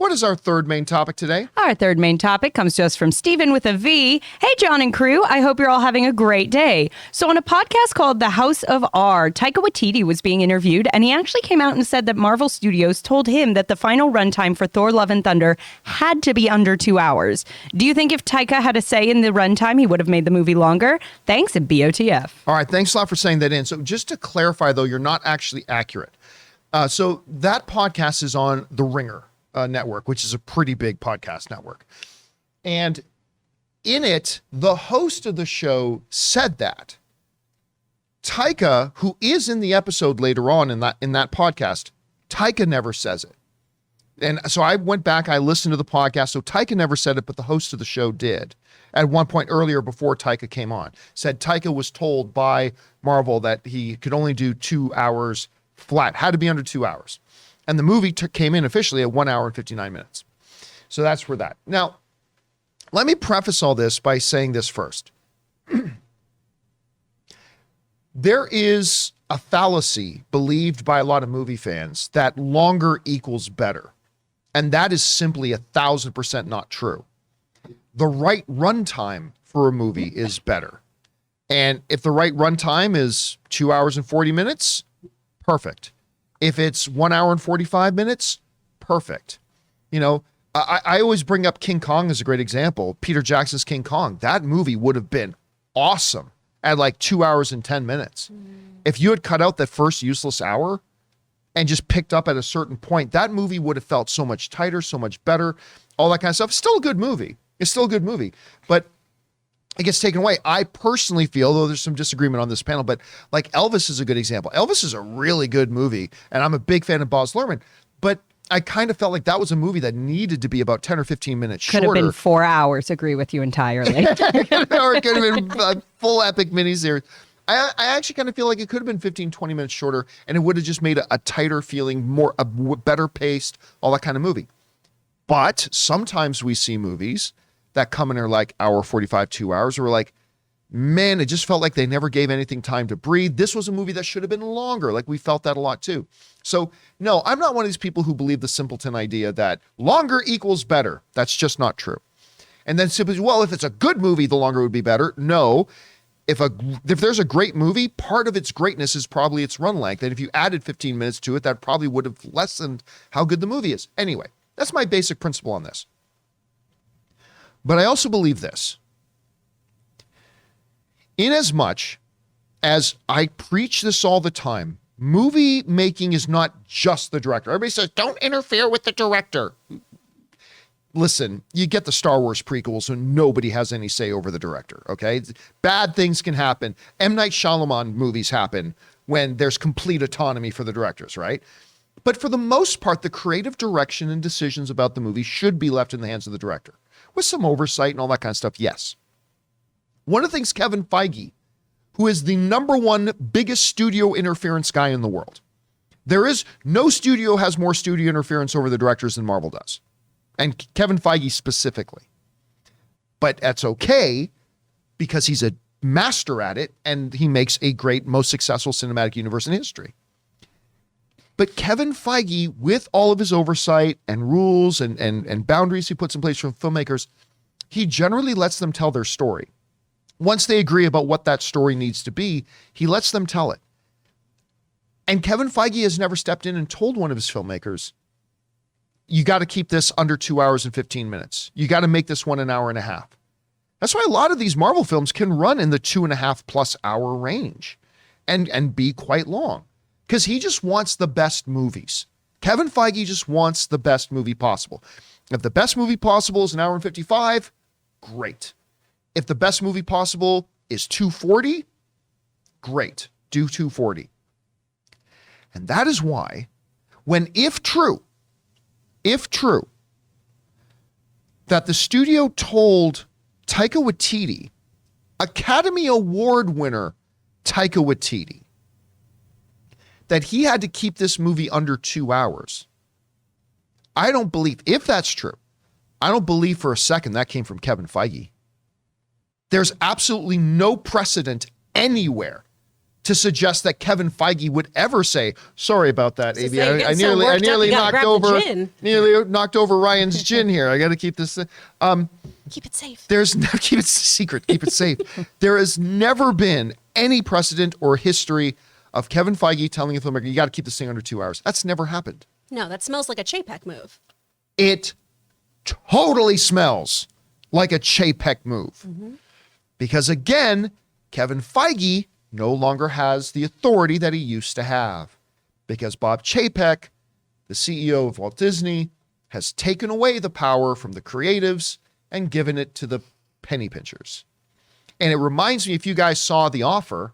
What is our third main topic today? Our third main topic comes to us from Stephen with a V. Hey, John and crew. I hope you're all having a great day. So on a podcast called The House of R, Taika Watiti was being interviewed, and he actually came out and said that Marvel Studios told him that the final runtime for Thor Love and Thunder had to be under 2 hours. Do you think if Taika had a say in the runtime, he would have made the movie longer? Thanks, and BOTF. All right, thanks a lot for saying that in. So just to clarify, though, you're not actually accurate. So that podcast is on The Ringer network, which is a pretty big podcast network. And in it, the host of the show said that. Taika, who is in the episode later on in that podcast, Taika never says it. And so I went back, I listened to the podcast, so Taika never said it, but the host of the show did. At one point earlier before Taika came on, said Taika was told by Marvel that he could only do 2 hours flat, had to be under 2 hours. And the movie came in officially at 1 hour and 59 minutes. So that's for that. Now, let me preface all this by saying this first. There is a fallacy believed by a lot of movie fans that longer equals better. And that is simply 1,000% not true. The right runtime for a movie is better. And if the right runtime is 2 hours and 40 minutes, perfect. If it's 1 hour and 45 minutes, perfect. You know, I always bring up King Kong as a great example. Peter Jackson's King Kong. That movie would have been awesome at like 2 hours and 10 minutes. If you had cut out that first useless hour and just picked up at a certain point, that movie would have felt so much tighter, so much better, all that kind of stuff. It's still a good movie. It's still a good movie. But it gets taken away. I personally feel, though there's some disagreement on this panel, but like Elvis is a good example. Elvis is a really good movie, and I'm a big fan of Baz Luhrmann, but I kind of felt like that was a movie that needed to be about 10 or 15 minutes shorter. Could have been 4 hours, agree with you entirely. Or it could have been a full epic miniseries. I actually kind of feel like it could have been 15, 20 minutes shorter, and it would have just made a tighter feeling, better paced, all that kind of movie. But sometimes we see movies that come in are like hour 45, 2 hours, or we're like, man, it just felt like they never gave anything time to breathe. This was a movie that should have been longer. Like we felt that a lot too. So no, I'm not one of these people who believe the simpleton idea that longer equals better. That's just not true. And then simply, well, if it's a good movie, the longer would be better. No, if there's a great movie, part of its greatness is probably its run length. And if you added 15 minutes to it, that probably would have lessened how good the movie is. Anyway, that's my basic principle on this. But I also believe this. Inasmuch as I preach this all the time, movie making is not just the director. Everybody says, don't interfere with the director. Listen, you get the Star Wars prequels and nobody has any say over the director, okay? Bad things can happen. M. Night Shyamalan movies happen when there's complete autonomy for the directors, right? But for the most part, the creative direction and decisions about the movie should be left in the hands of the director. With some oversight and all that kind of stuff, yes. One of the things Kevin Feige, who is the number one biggest studio interference guy in the world, there is no studio has more studio interference over the directors than Marvel does. And Kevin Feige specifically. But that's okay because he's a master at it and he makes a great, most successful cinematic universe in history. But Kevin Feige, with all of his oversight and rules and boundaries he puts in place for filmmakers, he generally lets them tell their story. Once they agree about what that story needs to be, he lets them tell it. And Kevin Feige has never stepped in and told one of his filmmakers, you got to keep this under 2 hours and 15 minutes. You got to make this 1 hour and a half. That's why a lot of these Marvel films can run in the 2.5+ hour range and be quite long. Because he just wants the best movies. Kevin Feige just wants the best movie possible. If the best movie possible is 1 hour and 55, great. If the best movie possible is 240, great. Do 240. And that is why, when if true, that the studio told Taika Watiti, Academy Award winner Taika Watiti, that he had to keep this movie under 2 hours. I don't believe, if that's true, I don't believe for a second that came from Kevin Feige. There's absolutely no precedent anywhere to suggest that Kevin Feige would ever say, sorry about that, So AB. say you're I getting so nearly worked up, you gotta grab the gin." knocked over Ryan's gin here. I got to keep this. Keep it safe. Keep it secret, keep it safe. There has never been any precedent or history of Kevin Feige telling a filmmaker, you got to keep this thing under 2 hours. That's never happened. No, that smells like a Chapek move. It totally smells like a Chapek move. Because again, Kevin Feige no longer has the authority that he used to have. Because Bob Chapek, the CEO of Walt Disney, has taken away the power from the creatives and given it to the penny pinchers. And it reminds me, if you guys saw The Offer,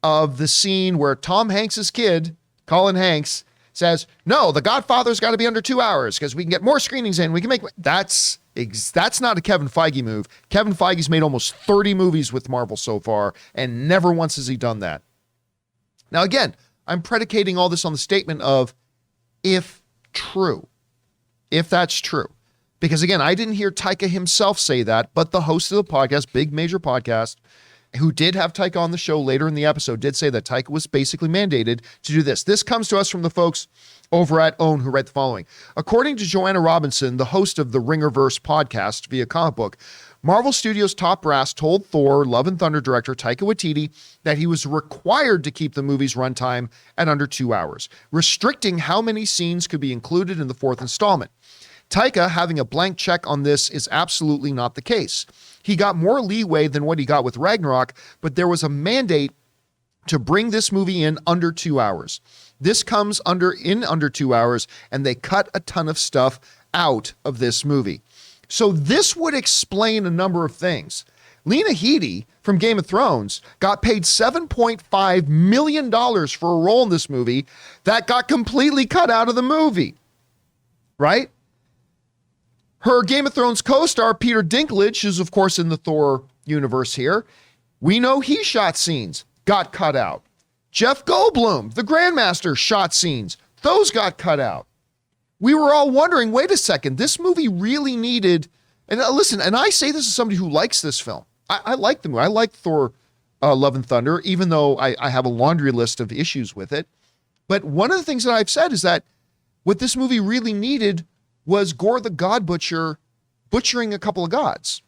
of the scene where Tom Hanks's kid, Colin Hanks, says, no, The Godfather's got to be under 2 hours because we can get more screenings in. We can make that's not a Kevin Feige move. Kevin Feige's made almost 30 movies with Marvel so far, and never once has he done that. Now, again, I'm predicating all this on the statement of if true, if that's true. Because again, I didn't hear Taika himself say that, but the host of the podcast, big major podcast, who did have Taika on the show later in the episode, did say that Taika was basically mandated to do this. This comes to us from the folks over at OWN who write the following. According to Joanna Robinson, the host of the Ringerverse podcast via comic book, Marvel Studios' top brass told Thor, Love and Thunder director Taika Watiti that he was required to keep the movie's runtime at under 2 hours, restricting how many scenes could be included in the fourth installment. Taika having a blank check on this is absolutely not the case. He got more leeway than what he got with Ragnarok, but there was a mandate to bring this movie in under 2 hours. This comes in under 2 hours, and they cut a ton of stuff out of this movie. So this would explain a number of things. Lena Headey from Game of Thrones got paid $7.5 million for a role in this movie that got completely cut out of the movie, right? Her Game of Thrones co-star, Peter Dinklage, who's of course in the Thor universe here, we know he shot scenes, got cut out. Jeff Goldblum, the Grandmaster, shot scenes. Those got cut out. We were all wondering, wait a second, this movie really needed, and listen, and I say this as somebody who likes this film. I like the movie. I like Thor, Love and Thunder, even though I have a laundry list of issues with it. But one of the things that I've said is that what this movie really needed was Gore the God Butcher butchering a couple of gods.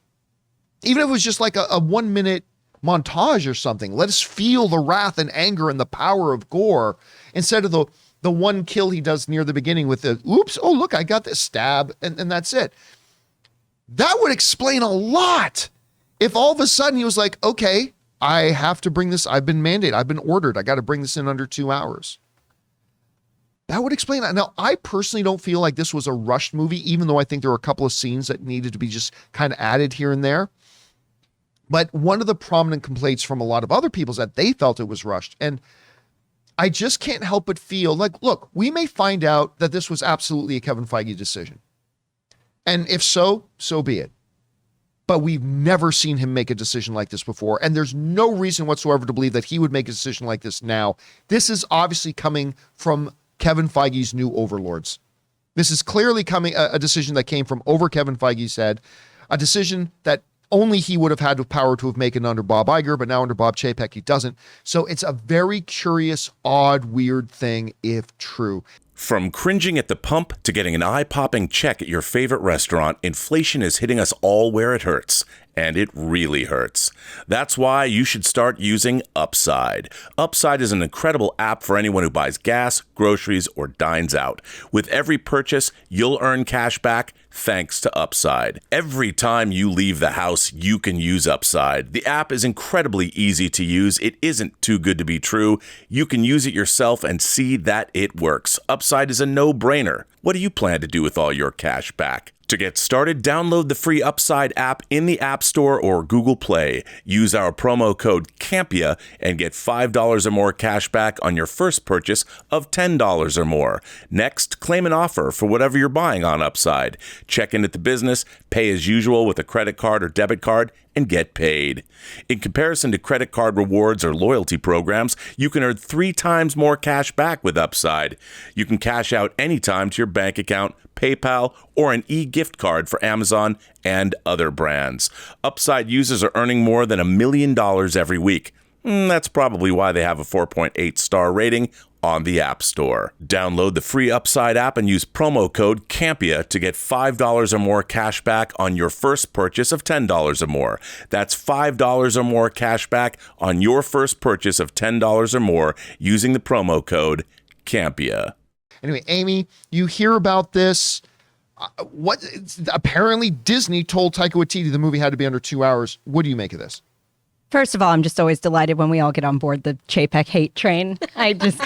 Even if it was just like a 1 minute montage or something. Let us feel the wrath and anger and the power of Gore instead of the one kill he does near the beginning with the, oops, oh look, I got this stab, and that's it. That would explain a lot. If all of a sudden he was like, okay, I have to bring this, I've been mandated, I've been ordered, I got to bring this in under 2 hours. That would explain that. Now, I personally don't feel like this was a rushed movie, even though I think there were a couple of scenes that needed to be just kind of added here and there. But one of the prominent complaints from a lot of other people is that they felt it was rushed. And I just can't help but feel like, look, we may find out that this was absolutely a Kevin Feige decision. And if so, so be it. But we've never seen him make a decision like this before. And there's no reason whatsoever to believe that he would make a decision like this now. This is obviously coming from Kevin Feige's new overlords. This is clearly coming a decision that came from over Kevin Feige's head, a decision that only he would have had the power to have made it under Bob Iger, but now under Bob Chapek, he doesn't. So it's a very curious, odd, weird thing if true. From cringing at the pump to getting an eye-popping check at your favorite restaurant, inflation is hitting us all where it hurts. And it really hurts. That's why you should start using Upside. Upside is an incredible app for anyone who buys gas, groceries, or dines out. With every purchase, you'll earn cash back thanks to Upside. Every time you leave the house, you can use Upside. The app is incredibly easy to use. It isn't too good to be true. You can use it yourself and see that it works. Upside is a no-brainer. What do you plan to do with all your cash back? To get started, download the free Upside app in the App Store or Google Play. Use our promo code CAMPEA and get $5 or more cash back on your first purchase of $10 or more. Next, claim an offer for whatever you're buying on Upside. Check in at the business, pay as usual with a credit card or debit card, and get paid. In comparison to credit card rewards or loyalty programs, you can earn 3 times more cash back with Upside. You can cash out anytime to your bank account, PayPal, or an e-gift card for Amazon and other brands. Upside users are earning more than $1 million every week. That's probably why they have a 4.8 star rating on the App Store. Download the free Upside app and use promo code Campea to get $5 or more cash back on your first purchase of $10 or more. That's $5 or more cash back on your first purchase of $10 or more using the promo code Campea. Anyway, Amy, you hear about this. Apparently Disney told Taika Waititi the movie had to be under 2 hours. What do you make of this? First of all, I'm just always delighted when we all get on board the Chapek hate train. I just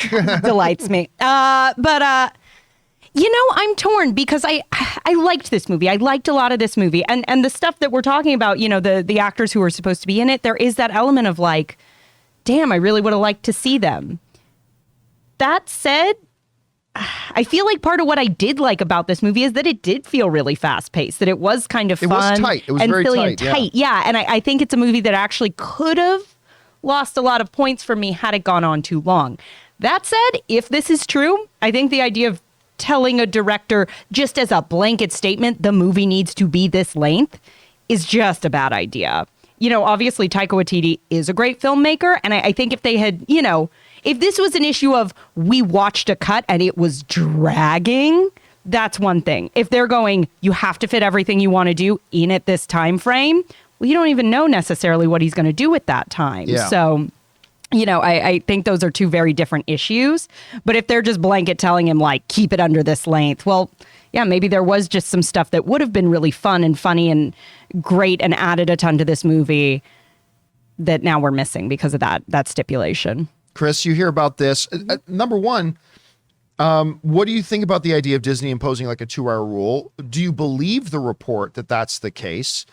delights me. But I'm torn because I liked this movie. I liked a lot of this movie. And the stuff that we're talking about, the actors who are supposed to be in it, there is that element of like, damn, I really would have liked to see them. That said, I feel like part of what I did like about this movie is that it did feel really fast paced, that it was kind of fun. It was tight. It was and very silly tight. And tight. Yeah. And I think it's a movie that actually could have lost a lot of points for me had it gone on too long. That said, if this is true, I think the idea of telling a director just as a blanket statement, the movie needs to be this length is just a bad idea. Obviously Taika Waititi is a great filmmaker. And I think if they had, if this was an issue of we watched a cut and it was dragging, that's one thing. If they're going, you have to fit everything you want to do in at this time frame, well, you don't even know necessarily what he's going to do with that time. Yeah. So, I think those are two very different issues. But if they're just blanket telling him, like, keep it under this length, well, yeah, maybe there was just some stuff that would have been really fun and funny and great and added a ton to this movie that now we're missing because of that stipulation. Chris, you hear about this. Number one, what do you think about the idea of Disney imposing like a 2-hour rule? Do you believe the report that that's the case?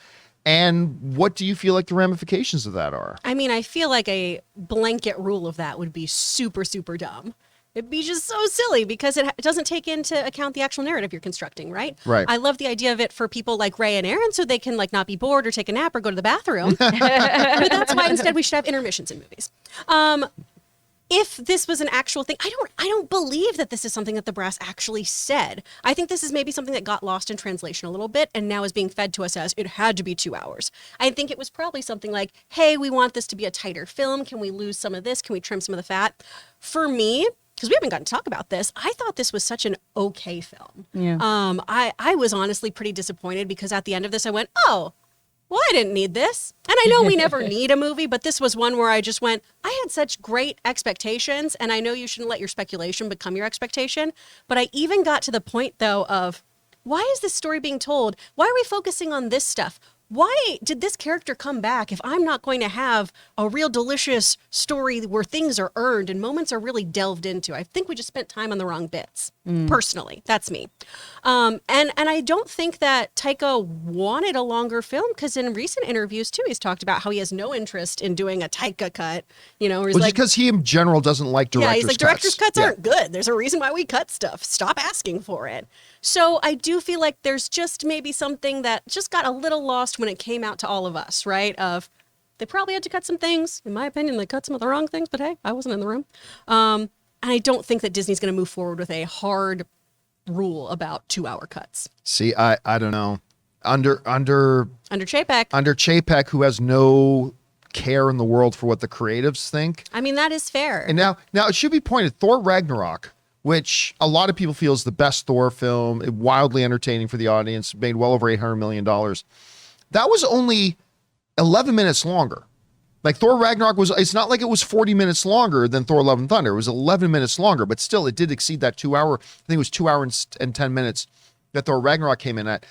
And what do you feel like the ramifications of that are? I mean, I feel like a blanket rule of that would be super, super dumb. It'd be just so silly because it doesn't take into account the actual narrative you're constructing, right? Right. I love the idea of it for people like Ray and Aaron so they can like not be bored or take a nap or go to the bathroom. But that's why instead we should have intermissions in movies. If this was an actual thing, I don't believe that this is something that the brass actually said. I think this is maybe something that got lost in translation a little bit and now is being fed to us as it had to be 2 hours. I think it was probably something like, hey, we want this to be a tighter film. Can we lose some of this? Can we trim some of the fat? For me, because we haven't gotten to talk about this, I thought this was such an okay film. Yeah. I was honestly pretty disappointed because at the end of this, I went, oh, well, I didn't need this. And I know we never need a movie, but this was one where I just went, I had such great expectations, and I know you shouldn't let your speculation become your expectation, but I even got to the point, though, of why is this story being told? Why are we focusing on this stuff? Why did this character come back if I'm not going to have a real delicious story where things are earned and moments are really delved into? I think we just spent time on the wrong bits. Personally, that's me. And I don't think that Taika wanted a longer film because in recent interviews too, he's talked about how he has no interest in doing a Taika cut. Where he's Because he in general doesn't like director's cuts. Yeah, he's like, director's cuts aren't good. There's a reason why we cut stuff. Stop asking for it. So I do feel like there's just maybe something that just got a little lost when it came out to all of us, right? Of they probably had to cut some things. In my opinion, they cut some of the wrong things, but hey, I wasn't in the room. And I don't think that Disney's going to move forward with a hard rule about 2-hour cuts. See, I don't know. Under Chapek, who has no care in the world for what the creatives think. I mean, that is fair. And now it should be pointed, Thor Ragnarok, which a lot of people feel is the best Thor film, wildly entertaining for the audience, made well over $800 million. That was only 11 minutes longer. Like Thor Ragnarok it's not like it was 40 minutes longer than Thor Love and Thunder. It was 11 minutes longer, but still it did exceed that 2 hour. I think it was 2 hours and 10 minutes that Thor Ragnarok came in at.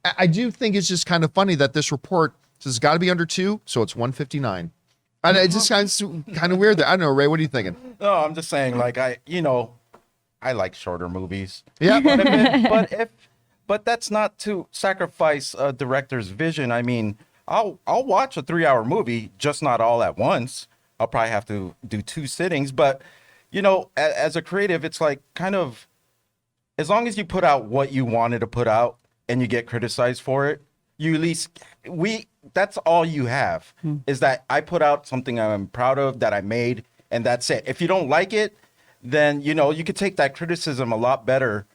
I do think it's just kind of funny that this report says it's got to be under 2, so it's 159. And it's just kind of weird. I don't know, Ray, what are you thinking? No, I'm just saying, like, I like shorter movies. Yeah. But that's not to sacrifice a director's vision. I mean, I'll watch a 3-hour movie, just not all at once. I'll probably have to do 2 sittings. But, as a creative, it's like kind of, as long as you put out what you wanted to put out and you get criticized for it, you at least, that's all you have, is that I put out something I'm proud of that I made, and that's it. If you don't like it, then, you could take that criticism a lot better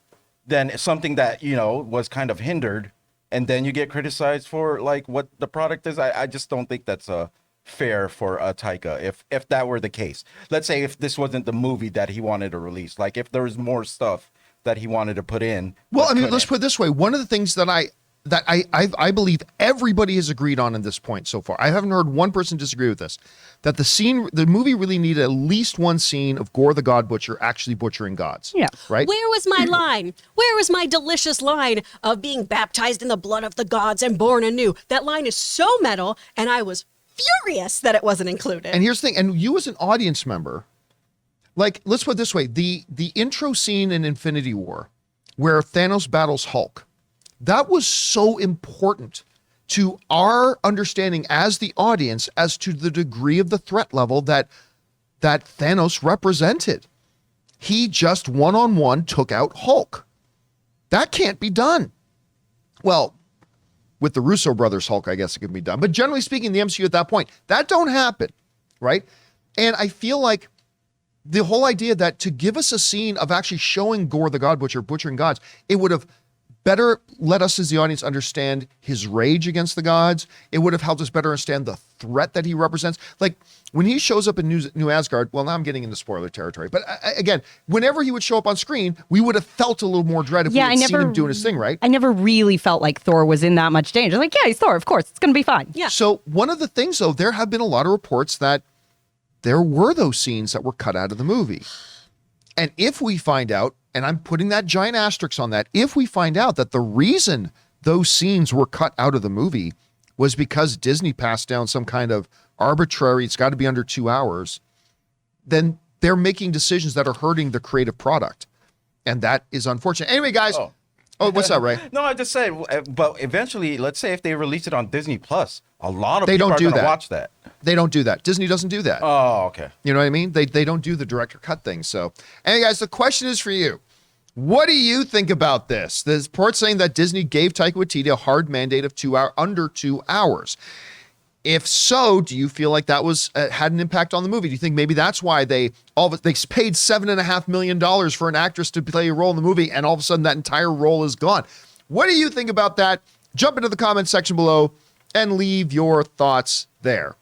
than something that, was kind of hindered. And then you get criticized for like what the product is. I just don't think that's a fair for Taika if that were the case. Let's say if this wasn't the movie that he wanted to release, like if there was more stuff that he wanted to put in. Well, I mean, let's put it this way. One of the things that I believe everybody has agreed on at this point so far, I haven't heard one person disagree with this, that the movie really needed at least one scene of Gore the God Butcher actually butchering gods. Yeah. Right? Where was my line? Where was my delicious line of being baptized in the blood of the gods and born anew? That line is so metal, and I was furious that it wasn't included. And here's the thing, and you as an audience member, like, let's put it this way, the intro scene in Infinity War where Thanos battles Hulk, that was so important to our understanding as the audience as to the degree of the threat level that Thanos represented. He just one-on-one took out Hulk. That can't be done. Well, with the Russo brothers Hulk, I guess it can be done. But generally speaking, the MCU at that point, that don't happen, right? And I feel like the whole idea that to give us a scene of actually showing Gore the God Butcher butchering gods, it would have better let us as the audience understand his rage against the gods. It would have helped us better understand the threat that he represents. Like when he shows up in New Asgard, well, now I'm getting into spoiler territory, but again, whenever he would show up on screen, we would have felt a little more dread if we had seen him doing his thing, right? I never really felt like Thor was in that much danger. Like, yeah, he's Thor, of course, it's going to be fine. Yeah. So one of the things, though, there have been a lot of reports that there were those scenes that were cut out of the movie. And if we find out, and I'm putting that giant asterisk on that, if we find out that the reason those scenes were cut out of the movie was because Disney passed down some kind of arbitrary, it's got to be under 2 hours, then they're making decisions that are hurting the creative product. And that is unfortunate. Anyway, guys. Oh, what's up, Ray? No, I just said, but eventually, let's say if they release it on Disney Plus, a lot of They people don't are do going to that. watch that. They don't do that. Disney doesn't do that. Oh, okay. You know what I mean? They don't do the director cut thing. So, anyway, guys, the question is for you. What do you think about this? The report saying that Disney gave Taika Waititi a hard mandate of under 2 hours. If so, do you feel like that was had an impact on the movie? Do you think maybe that's why they paid $7.5 million for an actress to play a role in the movie, and all of a sudden that entire role is gone? What do you think about that? Jump into the comment section below and leave your thoughts there.